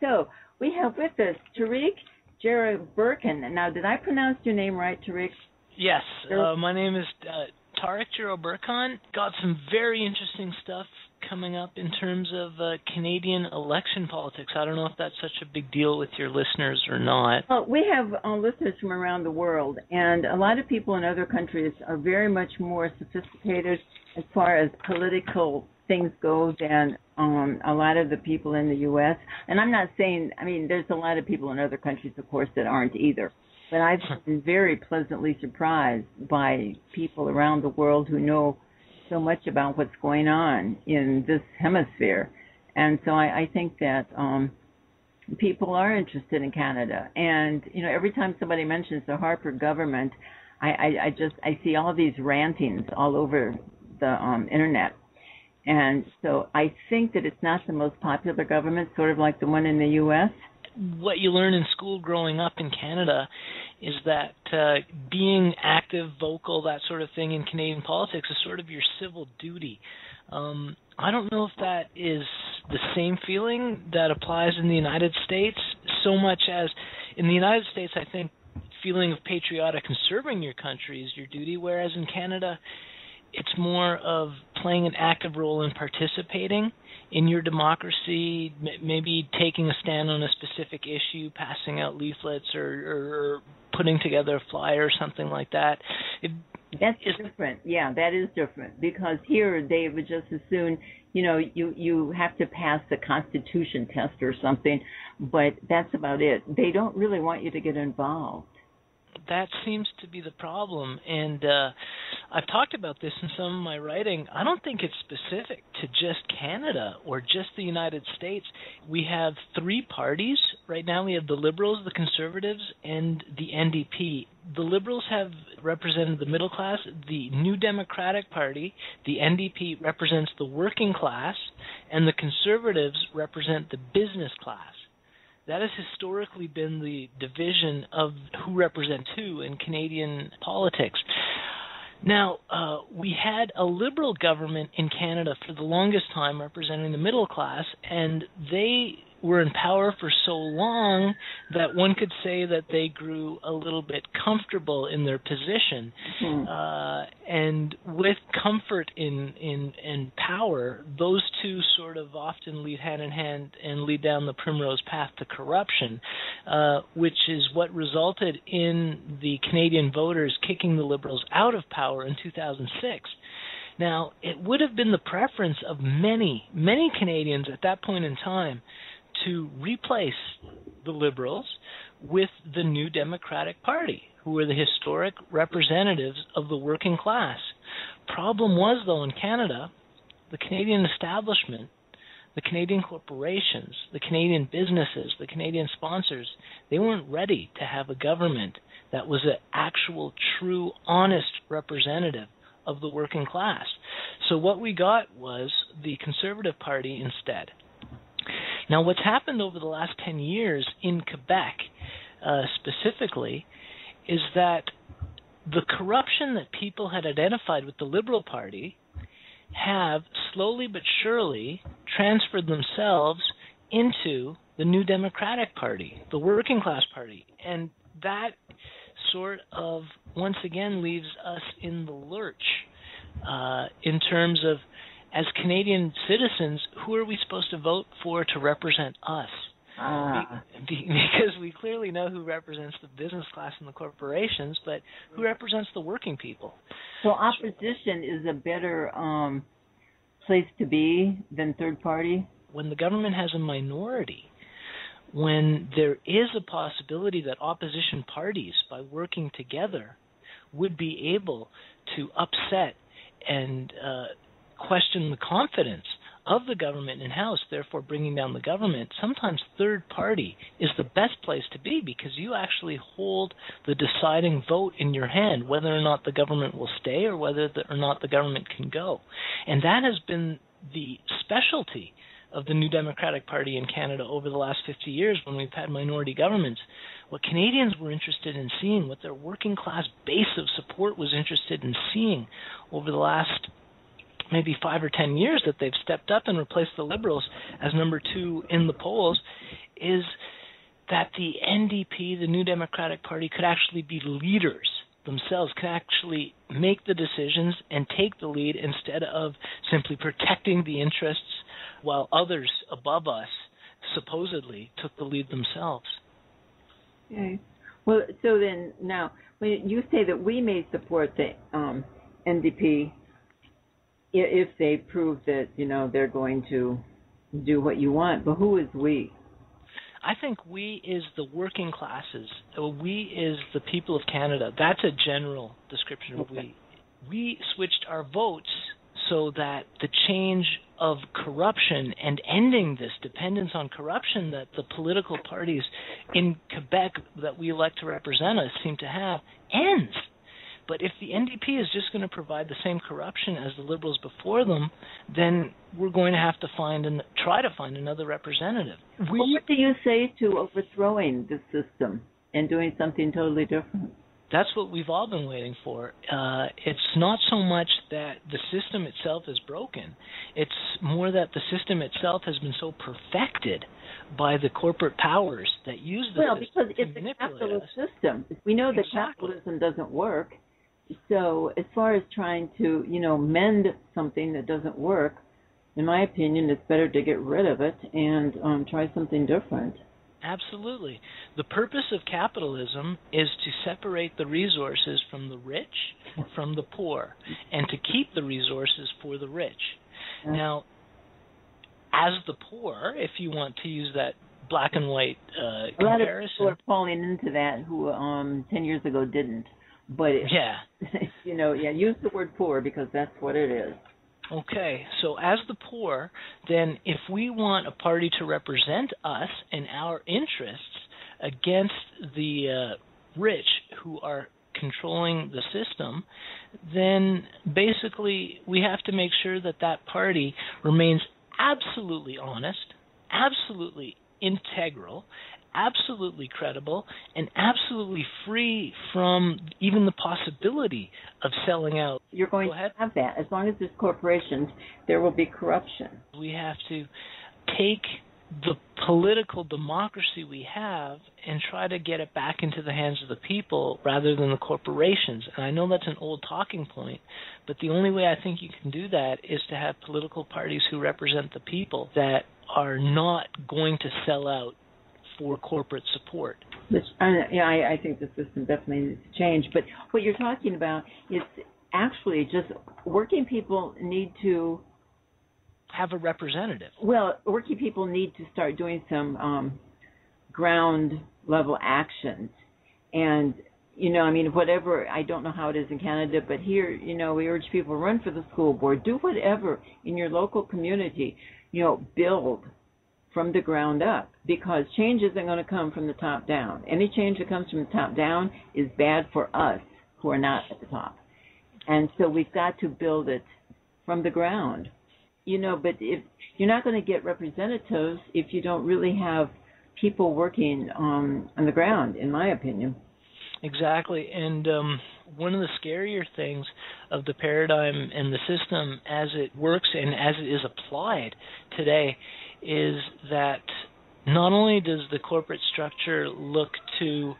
So we have with us Tariq Jeeroburkhan. Now, did I pronounce your name right, Tariq? Yes, my name is Tariq Jeeroburkhan. Got some very interesting stuff coming up in terms of Canadian election politics. I don't know if that's such a big deal with your listeners or not. Well, we have listeners from around the world, and a lot of people in other countries are very much more sophisticated as far as political things go than a lot of the people in the U.S. And I'm not saying, I mean, there's a lot of people in other countries, of course, that aren't either. But I've been very pleasantly surprised by people around the world who know so much about what's going on in this hemisphere. And so I think that people are interested in Canada. And, you know, every time somebody mentions the Harper government, I see all these rantings all over the internet. And so I think that it's not the most popular government, sort of like the one in the U.S. What you learn in school growing up in Canada is that being active, vocal, that sort of thing in Canadian politics is sort of your civil duty. I don't know if that is the same feeling that applies in the United States so much as in the United States, I think feeling of patriotic and serving your country is your duty, whereas in Canada, it's more of playing an active role in participating in your democracy, maybe taking a stand on a specific issue, passing out leaflets or putting together a flyer or something like that. That's different. Yeah, that is different. Because here they would just as soon, you know, you have to pass the Constitution test or something, but that's about it. They don't really want you to get involved. That seems to be the problem, and I've talked about this in some of my writing. I don't think it's specific to just Canada or just the United States. We have three parties. Right now we have the Liberals, the Conservatives, and the NDP. The Liberals have represented the middle class. The New Democratic Party, the NDP, represents the working class, and the Conservatives represent the business class. That has historically been the division of who represents who in Canadian politics. Now, we had a Liberal government in Canada for the longest time representing the middle class, and they were in power for so long that one could say that they grew a little bit comfortable in their position. And with comfort in power, those two sort of often lead hand in hand and lead down the primrose path to corruption, which is what resulted in the Canadian voters kicking the Liberals out of power in 2006. Now, it would have been the preference of many, many Canadians at that point in time to replace the Liberals with the New Democratic Party, who were the historic representatives of the working class. Problem was, though, in Canada, the Canadian establishment, the Canadian corporations, the Canadian businesses, the Canadian sponsors, they weren't ready to have a government that was an actual, true, honest representative of the working class. So what we got was the Conservative Party instead. Now, what's happened over the last 10 years in Quebec specifically is that the corruption that people had identified with the Liberal Party have slowly but surely transferred themselves into the New Democratic Party, the working class party. And that sort of, once again, leaves us in the lurch in terms of, as Canadian citizens, who are we supposed to vote for to represent us? Because we clearly know who represents the business class and the corporations, but who represents the working people? So opposition is a better place to be than third party? When the government has a minority, when there is a possibility that opposition parties, by working together, would be able to upset and question the confidence of the government in-house, therefore bringing down the government, sometimes third party is the best place to be because you actually hold the deciding vote in your hand, whether or not the government will stay or whether or not the government can go. And that has been the specialty of the New Democratic Party in Canada over the last 50 years when we've had minority governments. What Canadians were interested in seeing, what their working class base of support was interested in seeing over the last maybe 5 or 10 years that they've stepped up and replaced the Liberals as number 2 in the polls, is that the NDP, the New Democratic Party, could actually be leaders themselves, can actually make the decisions and take the lead instead of simply protecting the interests while others above us supposedly took the lead themselves. Okay. Well, so then now, when you say that we may support the NDP if they prove that, they're going to do what you want, but who is we? I think we is the working classes. We is the people of Canada. That's a general description of we. We switched our votes so that the change of corruption and ending this dependence on corruption that the political parties in Quebec that we elect to represent us seem to have ends. But if the NDP is just going to provide the same corruption as the Liberals before them, then we're going to have to try to find another representative. What do you say to overthrowing the system and doing something totally different? That's what we've all been waiting for. It's not so much that the system itself is broken. It's more that the system itself has been so perfected by the corporate powers that use the system because to it's manipulate a capitalist us. system. We know that Exactly. capitalism doesn't work. So as far as trying to, mend something that doesn't work, in my opinion, it's better to get rid of it and try something different. Absolutely. The purpose of capitalism is to separate the resources from the rich from the poor and to keep the resources for the rich. Yeah. Now, as the poor, if you want to use that black and white comparison. A lot of people are falling into that who 10 years ago didn't. But, use the word poor because that's what it is. Okay, so as the poor, then if we want a party to represent us and our interests against the rich who are controlling the system, then basically we have to make sure that that party remains absolutely honest, absolutely integral, absolutely credible, and absolutely free from even the possibility of selling out. You're going to have that. As long as there's corporations, there will be corruption. We have to take the political democracy we have and try to get it back into the hands of the people rather than the corporations. And I know that's an old talking point, but the only way I think you can do that is to have political parties who represent the people that are not going to sell out for corporate support. I think the system definitely needs to change. But what you're talking about is actually just working people need to have a representative. Well, working people need to start doing some ground level actions. And, whatever, I don't know how it is in Canada, but here, we urge people to run for the school board. Do whatever in your local community, build from the ground up, because change isn't going to come from the top down. Any change that comes from the top down is bad for us who are not at the top. And so we've got to build it from the ground. But if you're not going to get representatives if you don't really have people working on the ground, in my opinion. Exactly. And one of the scarier things of the paradigm and the system as it works and as it is applied today is that not only does the corporate structure look to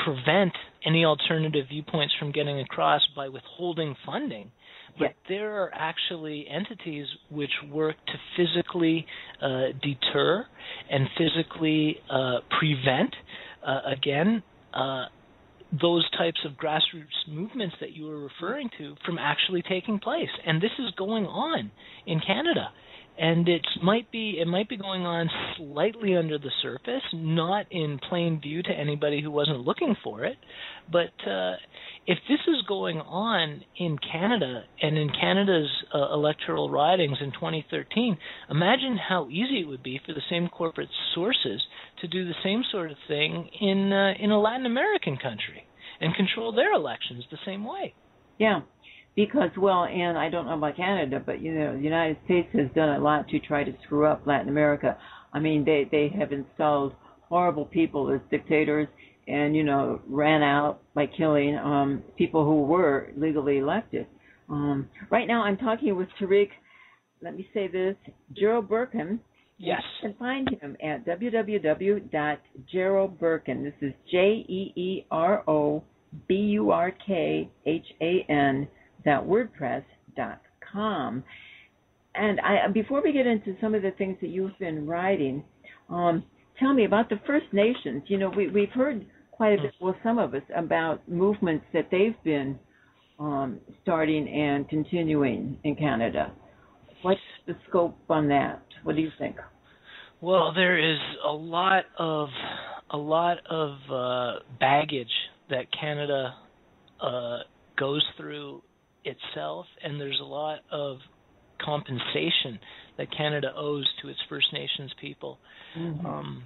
prevent any alternative viewpoints from getting across by withholding funding, but there are actually entities which work to physically deter and physically prevent, those types of grassroots movements that you were referring to from actually taking place. And this is going on in Canada. And it might be going on slightly under the surface, not in plain view to anybody who wasn't looking for it. But if this is going on in Canada and in Canada's electoral ridings in 2013, imagine how easy it would be for the same corporate sources to do the same sort of thing in a Latin American country and control their elections the same way. Yeah. Because, and I don't know about Canada, but, the United States has done a lot to try to screw up Latin America. I mean, they have installed horrible people as dictators and, ran out by killing people who were legally elected. Right now I'm talking with Tariq, let me say this, Jeeroburkhan. Yes. You can find him at www.Jeeroburkhan. This is Jeeroburkhan.wordpress.com. And before we get into some of the things that you've been writing, tell me about the First Nations. You know, we've heard quite a bit, well, some of us, about movements that they've been starting and continuing in Canada. What's the scope on that? What do you think? Well, there is a lot of baggage that Canada goes through itself, and there's a lot of compensation that Canada owes to its First Nations people. Mm-hmm.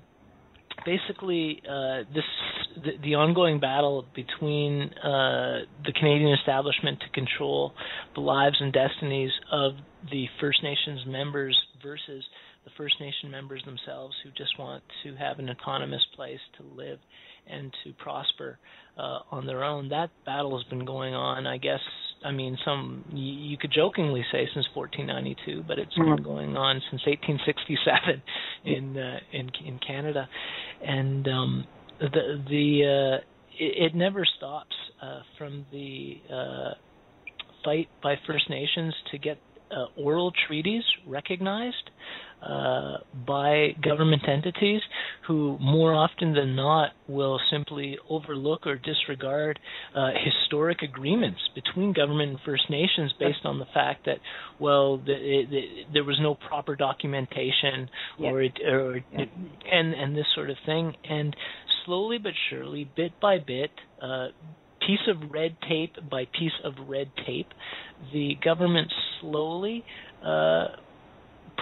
Basically, the ongoing battle between the Canadian establishment to control the lives and destinies of the First Nations members versus the First Nation members themselves, who just want to have an autonomous place to live and to prosper on their own. That battle has been going on, I guess. I mean, you could jokingly say since 1492, but it's been going on since 1867 in Canada, and it never stops from the fight by First Nations to get oral treaties recognized by government entities, who more often than not will simply overlook or disregard historic agreements between government and First Nations based on the fact that, well, there was no proper documentation and this sort of thing. And slowly but surely, bit by bit, piece of red tape by piece of red tape, the government slowly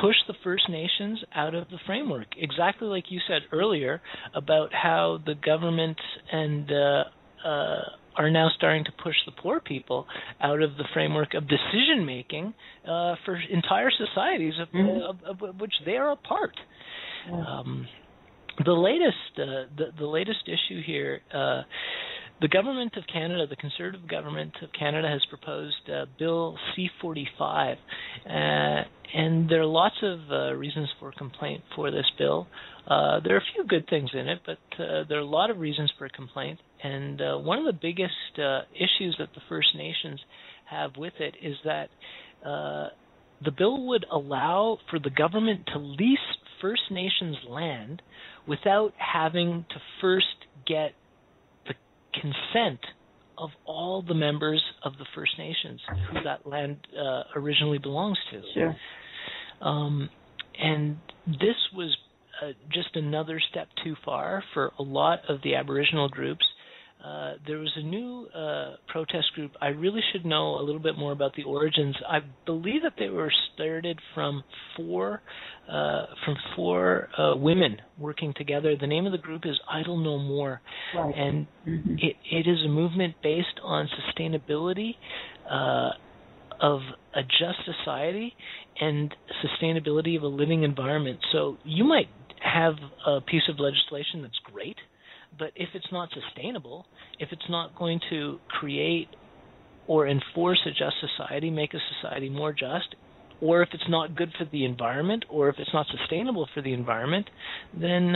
push the First Nations out of the framework. Exactly like you said earlier about how the government and are now starting to push the poor people out of the framework of decision making for entire societies of which they are a part. The latest issue here. The government of Canada, the Conservative government of Canada, has proposed Bill C-45, and there are lots of reasons for complaint for this bill. There are a few good things in it, but there are a lot of reasons for complaint, and one of the biggest issues that the First Nations have with it is that the bill would allow for the government to lease First Nations land without having to first get consent of all the members of the First Nations who that land originally belongs to. Sure. And this was just another step too far for a lot of the Aboriginal groups. There was a new protest group. I really should know a little bit more about the origins. I believe that they were started from four women working together. The name of the group is Idle No More, right. And it is a movement based on sustainability of a just society and sustainability of a living environment. So you might have a piece of legislation that's great, but if it's not sustainable, if it's not going to create or enforce a just society, make a society more just, or if it's not good for the environment, or if it's not sustainable for the environment, then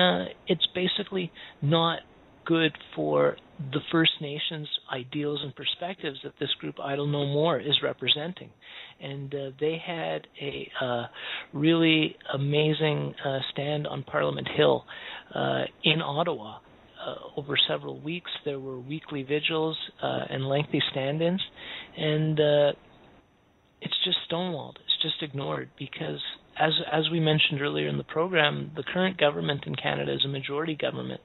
it's basically not good for the First Nations ideals and perspectives that this group Idle No More is representing. And they had a really amazing stand on Parliament Hill in Ottawa. Over several weeks, there were weekly vigils and lengthy stand-ins, and it's just stonewalled. It's just ignored because, as we mentioned earlier in the program, the current government in Canada is a majority government,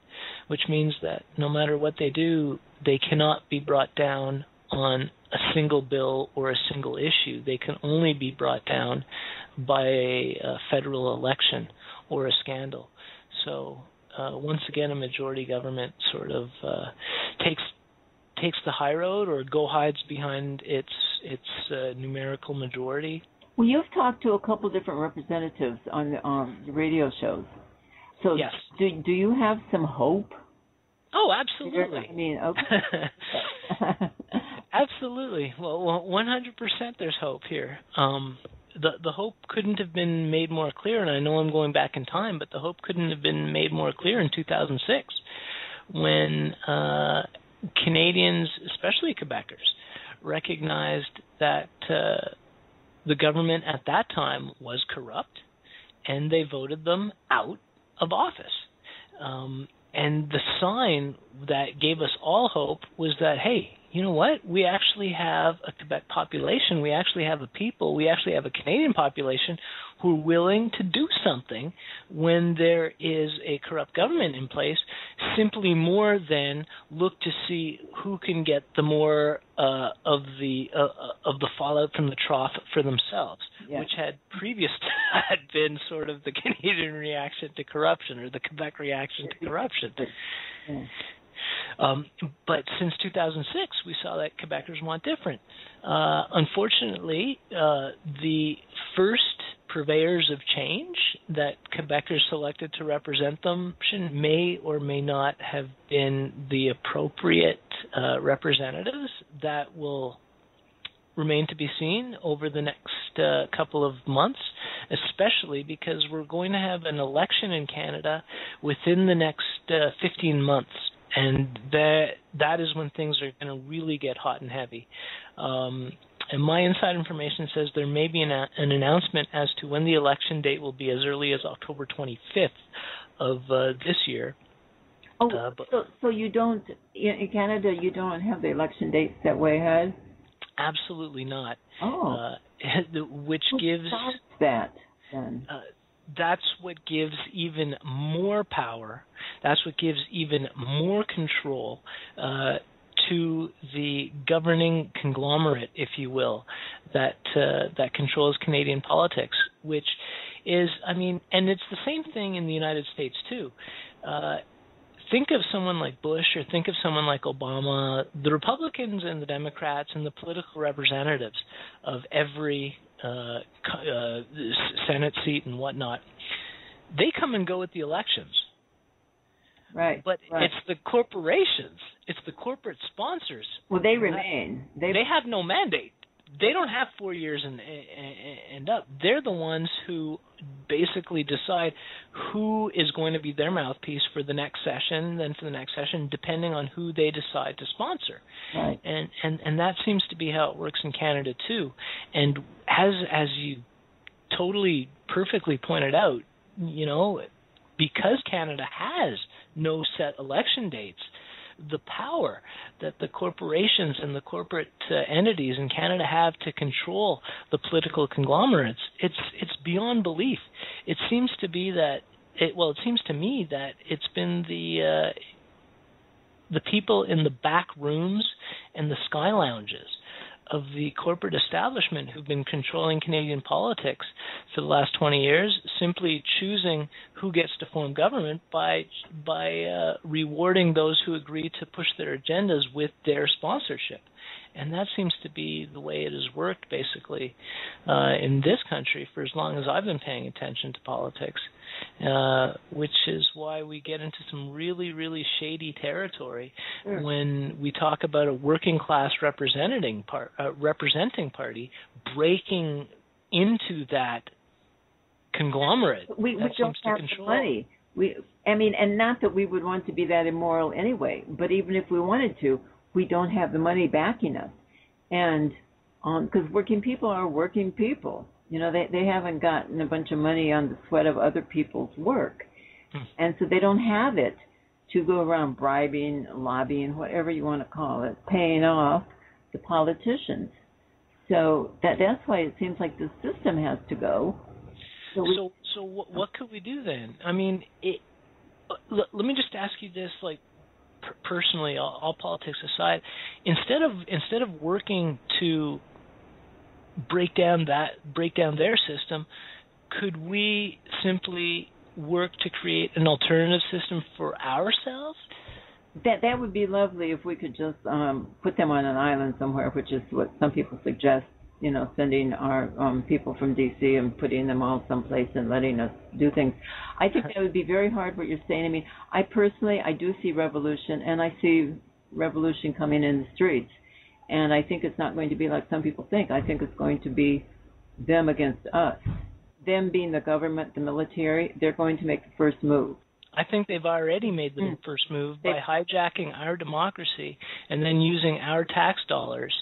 which means that no matter what they do, they cannot be brought down on a single bill or a single issue. They can only be brought down by a federal election or a scandal. So once again, a majority government sort of takes the high road or hides behind its numerical majority. Well, you've talked to a couple different representatives on the radio shows. So yes. Do you have some hope? Oh, absolutely. I mean, okay. Absolutely. Well, 100% there's hope here. the hope couldn't have been made more clear, and I know I'm going back in time, but the hope couldn't have been made more clear in 2006 when Canadians, especially Quebecers, recognized that the government at that time was corrupt, and they voted them out of office. And the sign that gave us all hope was that, hey, you know what? We actually have a Quebec population. We actually have a people. We actually have a Canadian population who are willing to do something when there is a corrupt government in place, simply more than look to see who can get the more of the fallout from the trough for themselves, which had previously had been sort of the Canadian reaction to corruption or the Quebec reaction to corruption. But since 2006, we saw that Quebecers want different. Unfortunately, the first purveyors of change that Quebecers selected to represent them may or may not have been the appropriate representatives. That will remain to be seen over the next couple of months, especially because we're going to have an election in Canada within the next 15 months. And that is when things are going to really get hot and heavy. And my inside information says there may be an announcement as to when the election date will be as early as October 25th of this year. So you don't, in Canada, you don't have the election date set way ahead? Absolutely not. Which gives that then. That's what gives even more power. That's what gives even more control to the governing conglomerate, if you will, that controls Canadian politics. Which is, and it's the same thing in the United States too. Think of someone like Bush or think of someone like Obama. The Republicans and the Democrats and the political representatives of every Senate seat and whatnot, they come and go at the elections. Right. But it's the corporations, it's the corporate sponsors. Well, they remain. They have no mandate. They don't have 4 years and up. They're the ones who basically decide who is going to be their mouthpiece for the next session, then for the next session, depending on who they decide to sponsor. Right. And that seems to be how it works in Canada too. And as you totally perfectly pointed out, because Canada has no set election dates, the power that the corporations and the corporate entities in Canada have to control the political conglomerates, it's beyond belief. It seems to me that it's been the people in the back rooms and the sky lounges of the corporate establishment who've been controlling Canadian politics for the last 20 years, simply choosing who gets to form government by rewarding those who agree to push their agendas with their sponsorship. And that seems to be the way it has worked, basically, in this country for as long as I've been paying attention to politics, which is why we get into some really, really shady territory when we talk about a working-class representing party breaking into that conglomerate. We don't have the money. And not that we would want to be that immoral anyway, but even if we wanted to, we don't have the money backing us. And because working people are working people. They haven't gotten a bunch of money on the sweat of other people's work. And so they don't have it to go around bribing, lobbying, whatever you want to call it, paying off the politicians. So that's why it seems like the system has to go. So what could we do then? Let me just ask you this, personally, all politics aside, instead of working to break down their system, could we simply work to create an alternative system for ourselves? That would be lovely if we could just put them on an island somewhere, which is what some people suggest. Sending our people from D.C. and putting them all someplace and letting us do things. I think that would be very hard, what you're saying. I personally do see revolution, and I see revolution coming in the streets. And I think it's not going to be like some people think. I think it's going to be them against us. Them being the government, the military, they're going to make the first move. I think they've already made the first move by hijacking our democracy and then using our tax dollars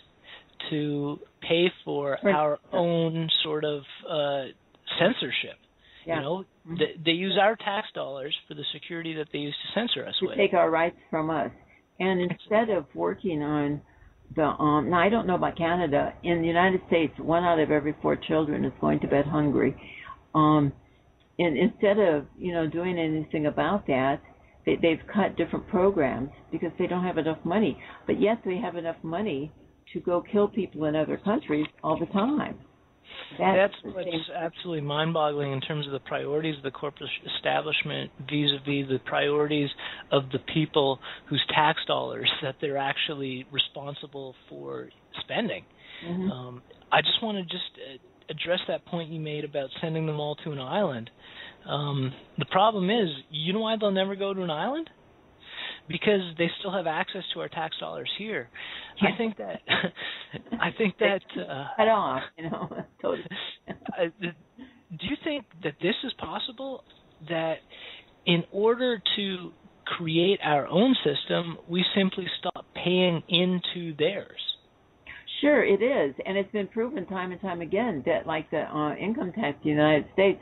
to pay for our own sort of censorship. Yeah. You know, they use our tax dollars for the security that they use to censor us with. To take our rights from us. And instead of working on the, now I don't know about Canada, in the United States, 1 out of every 4 children is going to bed hungry. And instead of, doing anything about that, they've cut different programs because they don't have enough money. But yet they have enough money to go kill people in other countries all the time. That's what's absolutely mind-boggling in terms of the priorities of the corporate establishment vis-a-vis the priorities of the people whose tax dollars that they're actually responsible for spending. Mm-hmm. I just want to address that point you made about sending them all to an island. The problem is, you know why they'll never go to an island? Because they still have access to our tax dollars here. Yeah. I think that cut off, totally. Do you think that this is possible? That in order to create our own system, we simply stop paying into theirs? Sure, it is, and it's been proven time and time again that, like the income tax in the United States,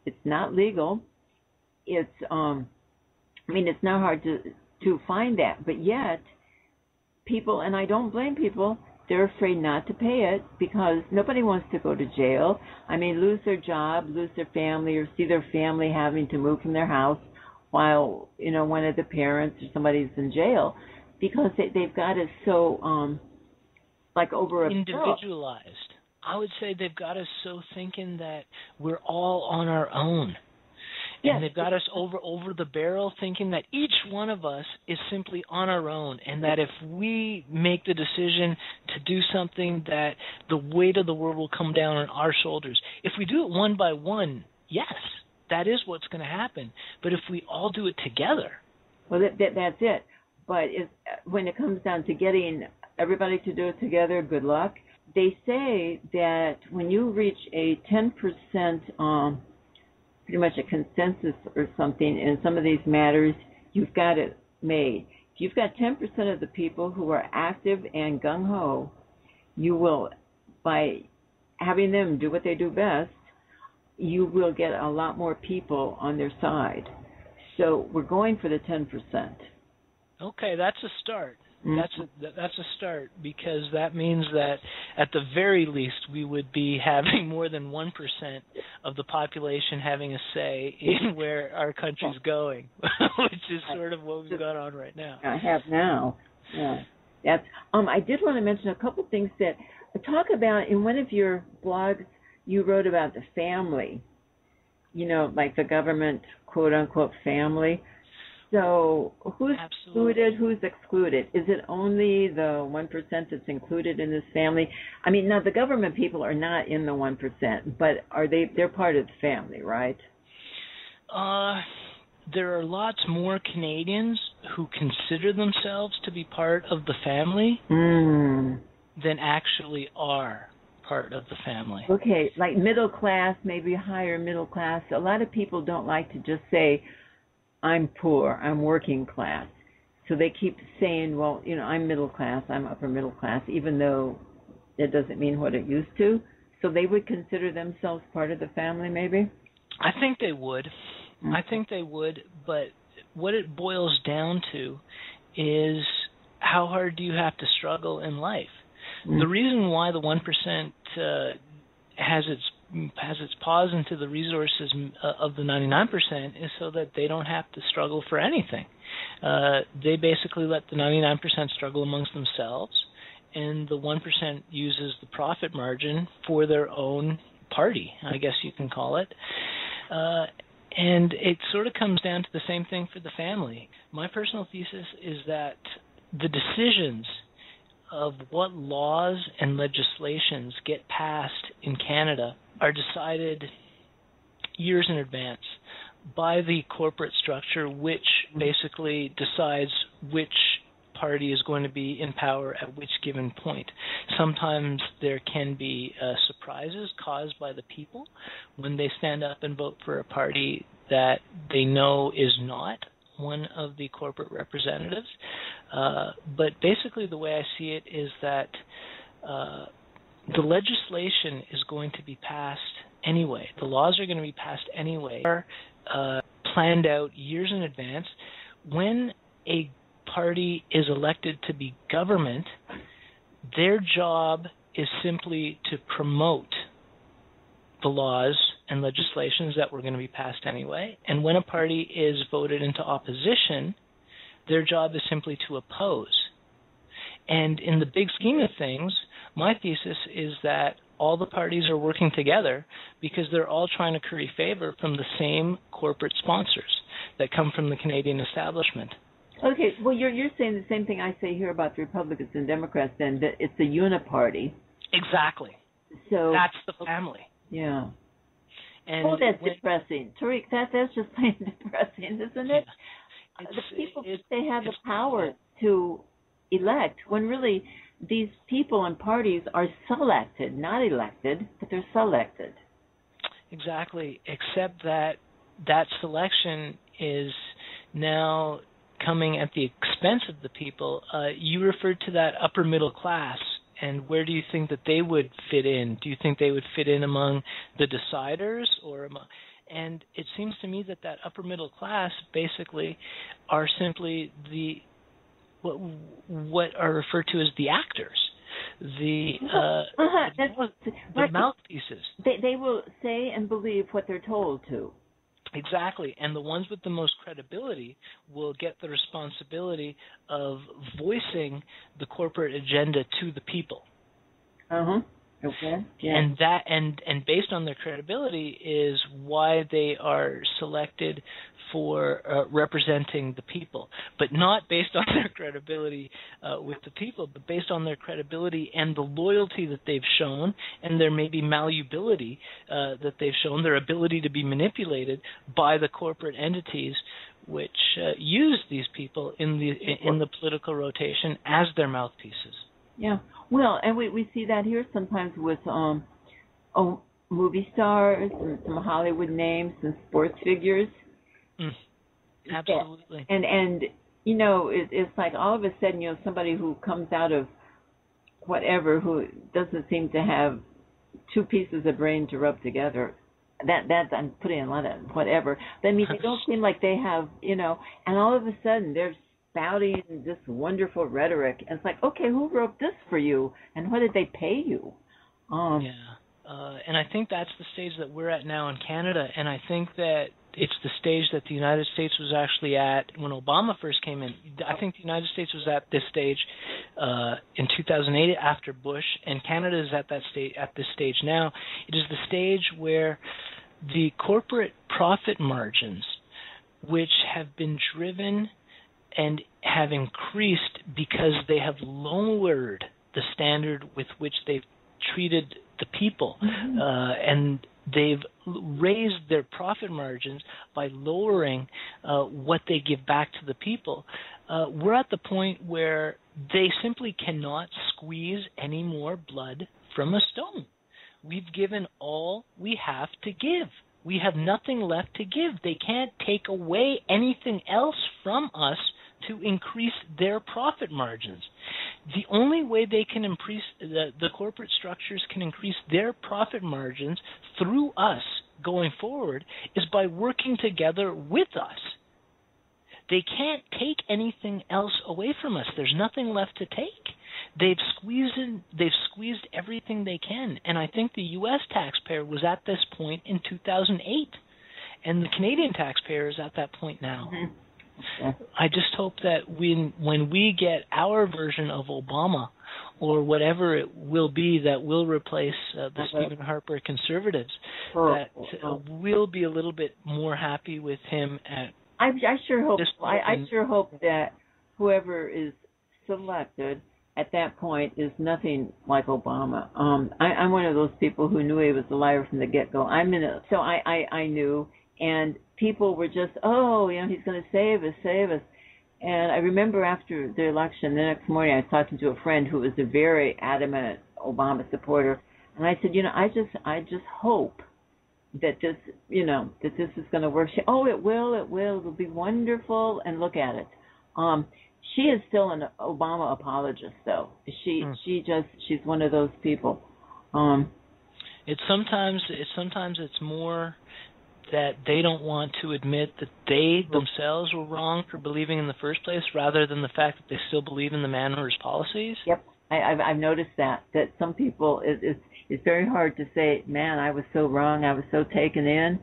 it's not legal. It's, it's not hard to find that, but yet people, and I don't blame people, they're afraid not to pay it because nobody wants to go to jail. Lose their job, lose their family, or see their family having to move from their house while, one of the parents or somebody's in jail because they've got it so, over a individualized. I would say they've got us so thinking that we're all on our own. And they've got us over the barrel thinking that each one of us is simply on our own and that if we make the decision to do something that the weight of the world will come down on our shoulders. If we do it one by one, yes, that is what's going to happen. But if we all do it together. Well, that's it. But when it comes down to getting everybody to do it together, good luck. They say that when you reach a 10% pretty much a consensus or something in some of these matters, you've got it made. If you've got 10% of the people who are active and gung-ho, you will, by having them do what they do best, you will get a lot more people on their side. So we're going for the 10%. Okay, that's a start. That's a start because that means that at the very least we would be having more than 1% of the population having a say in where our country's going, which is sort of what we've got on right now. I have now. Yeah. That's. I did want to mention a couple things that talk about in one of your blogs. You wrote about the family, like the government quote unquote family. So who's included, who's excluded? Is it only the 1% that's included in this family? Now the government people are not in the 1%, but they're part of the family, right? There are lots more Canadians who consider themselves to be part of the family than actually are part of the family. Okay, like middle class, maybe higher middle class. A lot of people don't like to just say, I'm poor, I'm working class. So they keep saying, well, I'm middle class, I'm upper middle class, even though it doesn't mean what it used to. So they would consider themselves part of the family, maybe? I think they would. Mm-hmm. I think they would, but what it boils down to is how hard do you have to struggle in life? Mm-hmm. The reason why the 1% has its paws into the resources of the 99% is so that they don't have to struggle for anything. They basically let the 99% struggle amongst themselves, and the 1% uses the profit margin for their own party, I guess you can call it. And it sort of comes down to the same thing for the family. My personal thesis is that the decisions of what laws and legislations get passed in Canada are decided years in advance by the corporate structure, which basically decides which party is going to be in power at which given point. Sometimes there can be surprises caused by the people when they stand up and vote for a party that they know is not one of the corporate representatives. But basically the way I see it is that the legislation is going to be passed anyway. The laws are going to be passed anyway. They are planned out years in advance. When a party is elected to be government, their job is simply to promote the laws and legislations that were going to be passed anyway. And when a party is voted into opposition, their job is simply to oppose. And in the big scheme of things, my thesis is that all the parties are working together because they're all trying to curry favor from the same corporate sponsors that come from the Canadian establishment. Okay, well, you're saying the same thing I say here about the Republicans and Democrats, then, that it's a uniparty. Exactly. So that's the family. Yeah. And that's depressing. Tariq, that's just plain depressing, isn't it? Yeah. The people think they have the power to elect, when really these people and parties are selected, not elected, but they're selected. Exactly, except that that selection is now coming at the expense of the people. You referred to that upper middle class, and where do you think that they would fit in? Do you think they would fit in among the deciders, or among? And it seems to me that that upper middle class basically are simply what are referred to as the actors, the mouthpieces. They will say and believe what they're told to. Exactly, and the ones with the most credibility will get the responsibility of voicing the corporate agenda to the people. Okay. Yeah. And that and based on their credibility is why they are selected for representing the people, but not based on their credibility with the people, but based on their credibility and the loyalty that they've shown, and their maybe malleability that they've shown, their ability to be manipulated by the corporate entities which use these people in the political rotation as their mouthpieces. Yeah, well, and we see that here sometimes with movie stars and some Hollywood names and sports figures. Absolutely. And you know, it's like all of a sudden, you know, somebody who comes out of whatever, who doesn't seem to have two pieces of brain to rub together. That I'm putting a lot of whatever. But, I mean, they don't seem like they have, you know, and all of a sudden they're spouting this wonderful rhetoric. And it's like, okay, who wrote this for you? And what did they pay you? And I think that's the stage that we're at now in Canada, and I think that it's the stage that the United States was actually at when Obama first came in. I think the United States was at this stage in 2008 after Bush, and Canada is at this stage now. It is the stage where the corporate profit margins, which have been driven and have increased because they have lowered the standard with which they've treated the people, and they've raised their profit margins by lowering what they give back to the people. We're at the point where they simply cannot squeeze any more blood from a stone. We've given all we have to give. We have nothing left to give. They can't take away anything else from us to increase their profit margins. The only way they can increase, the corporate structures can increase their profit margins through us going forward, is by working together with us. They can't take anything else away from us. There's nothing left to take. They've squeezed everything they can, and I think the U.S. taxpayer was at this point in 2008, and the Canadian taxpayer is at that point now. I just hope that when we get our version of Obama, or whatever it will be that will replace the Stephen Harper conservatives, that we'll be a little bit more happy with him. I sure hope that whoever is selected at that point is nothing like Obama. I'm one of those people who knew he was a liar from the get-go. So I knew, and people were just, oh, you know, he's going to save us. And I remember after the election, the next morning, I was talking to a friend who was a very adamant Obama supporter, and I said, I just hope that this, that this is going to work. It will, it'll be wonderful, and look at it. She is still an Obama apologist, though. She's one of those people. It's sometimes more that they don't want to admit that they themselves were wrong for believing in the first place, rather than the fact that they still believe in the man or his policies. Yep, I've noticed that some people, it's very hard to say, man, I was so wrong, I was so taken in.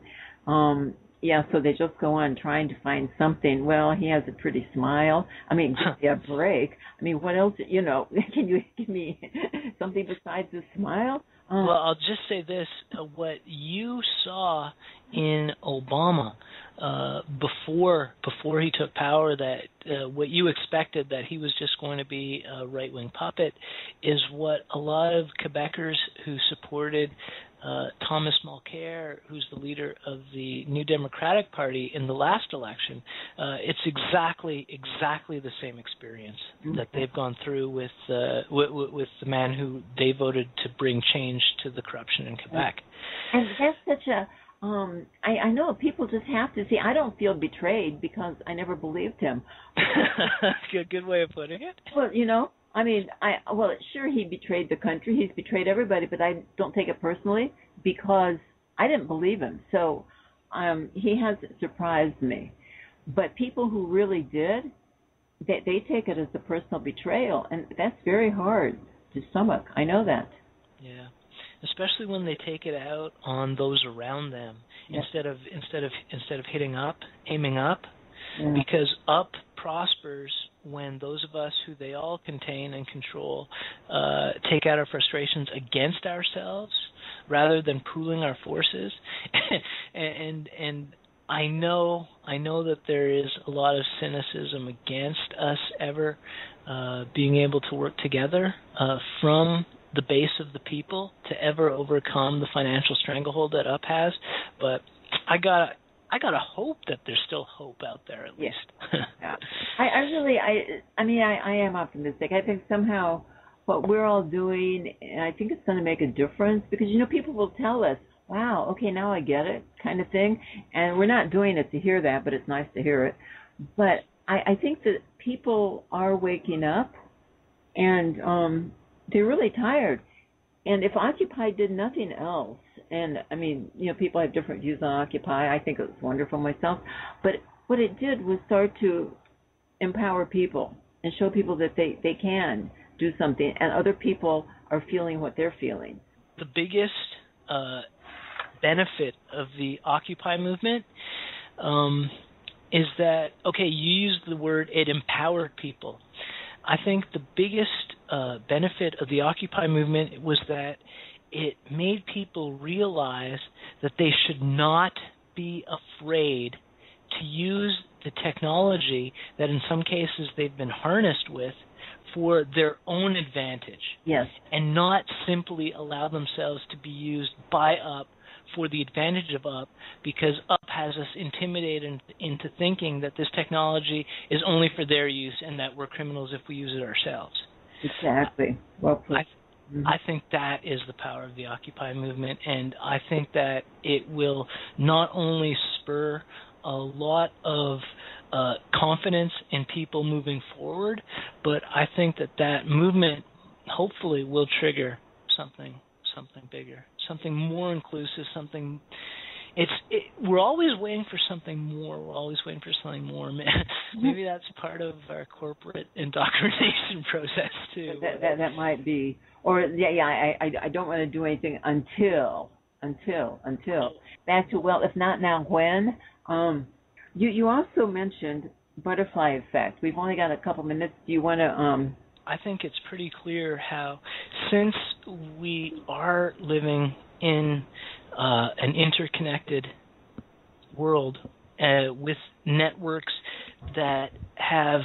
So they just go on trying to find something. Well, he has a pretty smile. I mean, give me a break. I mean, what else, can you give me something besides a smile? Well, I'll just say this. What you saw in Obama before he took power, that what you expected, that he was just going to be a right-wing puppet, is what a lot of Quebecers who supported Thomas Mulcair, who's the leader of the New Democratic Party in the last election, it's exactly the same experience that they've gone through with the man who they voted to bring change to the corruption in Quebec. And that's such a I know people just have to see. I don't feel betrayed because I never believed him. Good way of putting it. Well, I mean, sure, he betrayed the country. He's betrayed everybody, but I don't take it personally because I didn't believe him. So he has surprised me. But people who really did, they take it as a personal betrayal, and that's very hard to stomach. I know that. Yeah, especially when they take it out on those around them instead of aiming up, because up prospers when those of us who they all contain and control take out our frustrations against ourselves rather than pooling our forces. and I know that there is a lot of cynicism against us ever being able to work together from the base of the people to ever overcome the financial stranglehold that UP has, but I gotta hope that there's still hope out there at least. Yeah. I am optimistic. I think somehow what we're all doing, and I think it's going to make a difference, because people will tell us, "Wow, okay, now I get it," kind of thing, and we're not doing it to hear that, but it's nice to hear it. But I think that people are waking up, and they're really tired. And if Occupy did nothing else, and I mean, people have different views on Occupy. I think it was wonderful myself. But what it did was start to empower people and show people that they can do something, and other people are feeling what they're feeling. The biggest benefit of the Occupy movement is that, okay, you used the word, it empowered people. I think the biggest benefit of the Occupy movement was that it made people realize that they should not be afraid to use the technology that in some cases they've been harnessed with for their own advantage. Yes. And not simply allow themselves to be used by UP for the advantage of UP, because UP has us intimidated into thinking that this technology is only for their use and that we're criminals if we use it ourselves. Exactly. Well put. I think that is the power of the Occupy movement, and I think that it will not only spur a lot of confidence in people moving forward, but I think that movement hopefully will trigger something bigger, something more inclusive, something. We're always waiting for something more. We're always waiting for something more. Maybe that's part of our corporate indoctrination process too. That might be. Or I don't want to do anything until. Back to, well, if not now, when? You also mentioned butterfly effect. We've only got a couple minutes. Do you want to? I think it's pretty clear how, since we are living in an interconnected world with networks that have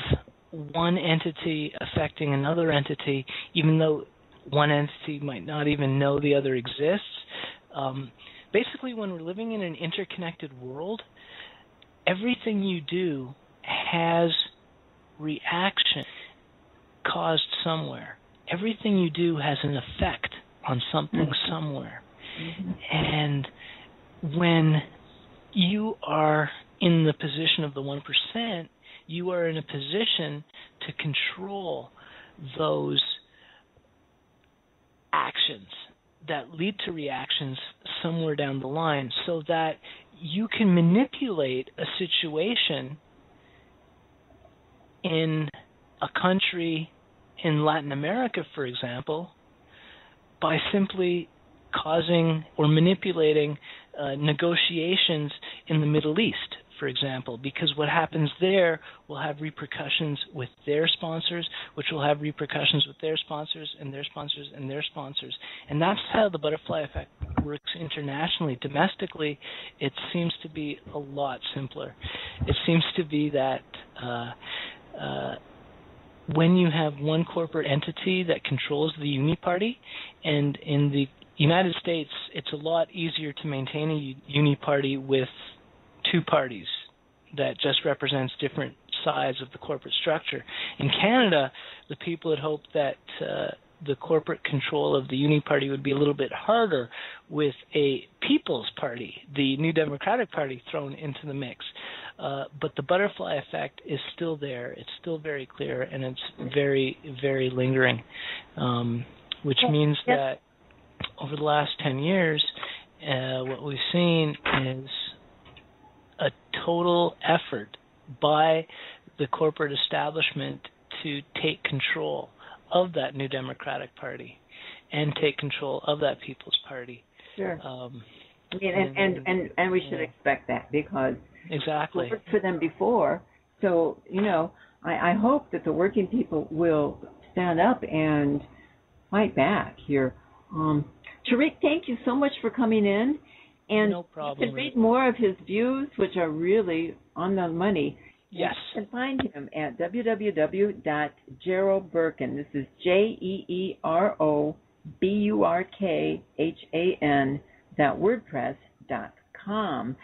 one entity affecting another entity, even though one entity might not even know the other exists. Basically, when we're living in an interconnected world, everything you do has reaction caused somewhere. Everything you do has an effect on something somewhere. And when you are in the position of the 1%, you are in a position to control those actions that lead to reactions somewhere down the line, so that you can manipulate a situation in a country in Latin America, for example, by simply causing or manipulating negotiations in the Middle East, for example, because what happens there will have repercussions with their sponsors, which will have repercussions with their sponsors and their sponsors and their sponsors. And that's how the butterfly effect works internationally. Domestically, it seems to be a lot simpler. It seems to be that when you have one corporate entity that controls the uniparty, and in the United States, it's a lot easier to maintain a uniparty with two parties that just represents different sides of the corporate structure. In Canada, the people had hoped that the corporate control of the uniparty would be a little bit harder with a People's Party, the New Democratic Party, thrown into the mix. But the butterfly effect is still there. It's still very clear, and it's very, very lingering, which means that over the last 10 years, what we've seen is a total effort by the corporate establishment to take control of that New Democratic Party and take control of that People's Party. Sure. And we should expect that, because exactly. we worked for them before. So, I hope that the working people will stand up and fight back here. Tariq, thank you so much for coming in. And no problem. you can read more of his views, which are really on the money. Yes. You can find him at www.Jeeroburkhan. This is JeeroBurkhan.wordpress.com.